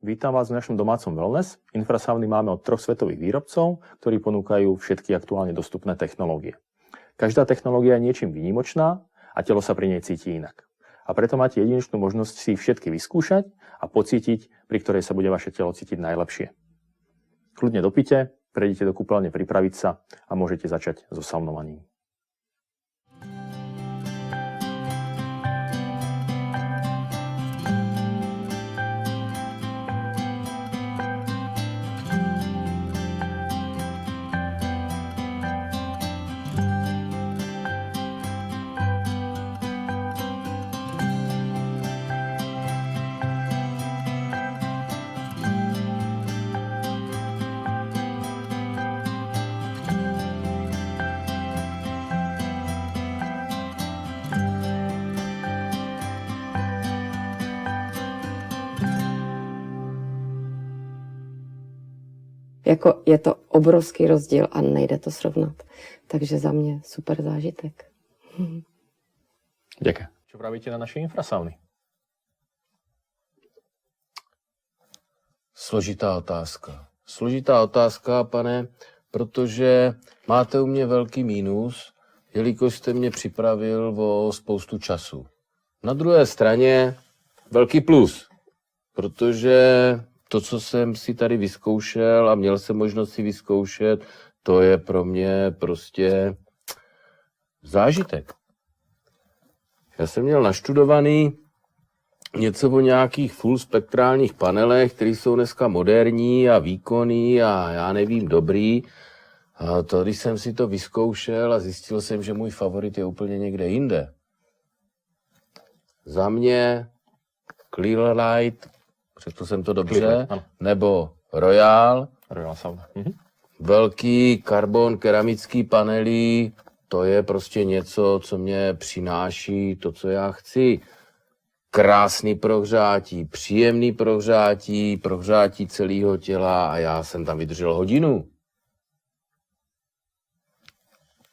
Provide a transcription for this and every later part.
Vítam vás v našom domácom wellness. Infrasauny máme od 3 svetových výrobcov, ktorí ponúkajú všetky aktuálne dostupné technológie. Každá technológia je niečím výnimočná a telo sa pri nej cíti inak. A preto máte jedinečnú možnosť si všetky vyskúšať a pocítiť, pri ktorej sa bude vaše telo cítiť najlepšie. Kľudne dopite, prejdite do kúpeľne pripraviť sa a môžete začať so saunovaním. Jako je to obrovský rozdíl a nejde to srovnat. Takže za mě super zážitek. Ďakujem. Čo pravíte na naše infrasauny? Složitá otázka, pane, protože máte u mě velký mínus, jelikož jste mě připravil o spoustu času. Na druhé straně velký plus, protože to, co jsem si tady vyzkoušel a měl jsem možnost si vyzkoušet, to je pro mě prostě zážitek. Já jsem měl naštudovaný něco o nějakých full spektrálních panelech, které jsou dneska moderní a výkonný a já nevím, dobrý. A to, když jsem si to vyzkoušel a zjistil jsem, že můj favorit je úplně někde jinde. Za mě Clearlight, řekl jsem to dobře, nebo Royal sauna. Velký karbon, keramický panely, to je prostě něco, co mě přináší to, co já chci. Krásný prohřátí, příjemný prohřátí celého těla a já jsem tam vydržel hodinu.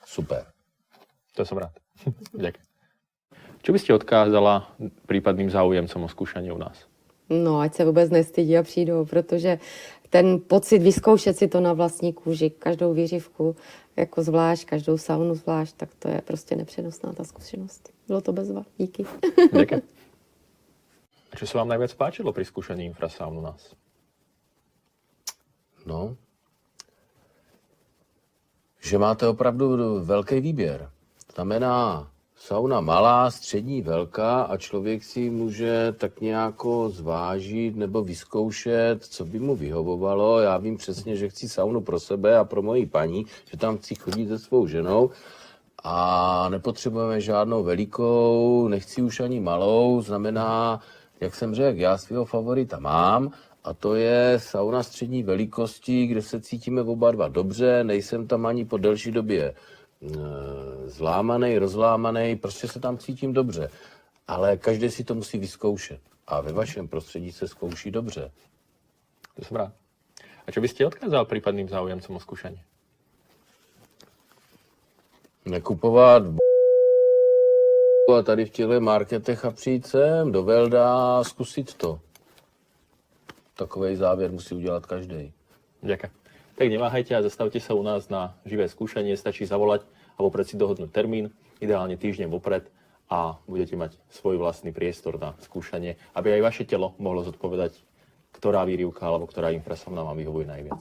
Super. To som rád. Ďakujem. Čo by ste odkázala prípadným záujemcom o skúšanie u nás? No, ať se vůbec nestydí a přijdou, protože ten pocit vyzkoušet si to na vlastní kůži, každou výřivku jako zvlášť, každou saunu zvlášť, tak to je prostě nepřenosná ta zkušenost. Bylo to bezva. Díky. Ďakujem. A čo sa vám najviac páčilo pri skúšaní infrasaun u nás? No, že máte opravdu velký výběr. Znamená sauna malá, střední, velká a člověk si může tak nějak zvážit nebo vyzkoušet, co by mu vyhovovalo. Já vím přesně, že chci saunu pro sebe a pro moji paní, že tam chci chodit se svou ženou a nepotřebujeme žádnou velikou, nechci už ani malou, znamená, jak jsem řekl, já svého favorita mám a to je sauna střední velikosti, kde se cítíme oba dva dobře, nejsem tam ani po delší době zlámaný, rozlámaný, prostě se tam cítím dobře. Ale každý si to musí vyzkoušet. A ve vašem prostředí se zkouší dobře. To som rád. A čo by ste odkázal prípadným záujemcom o skúšanie? Nekupovat a tady v těchto marketech a přijít sem do Velda a zkusit to. Takovej závěr musí udělat každý. Ďakujem. Tak neváhajte a zastavte sa u nás na živé skúšanie. Stačí zavolať a vopred si dohodnúť termín, ideálne týždeň vopred a budete mať svoj vlastný priestor na skúšanie, aby aj vaše telo mohlo zodpovedať, ktorá výrivka alebo ktorá infrasauna vám vyhovuje najviac.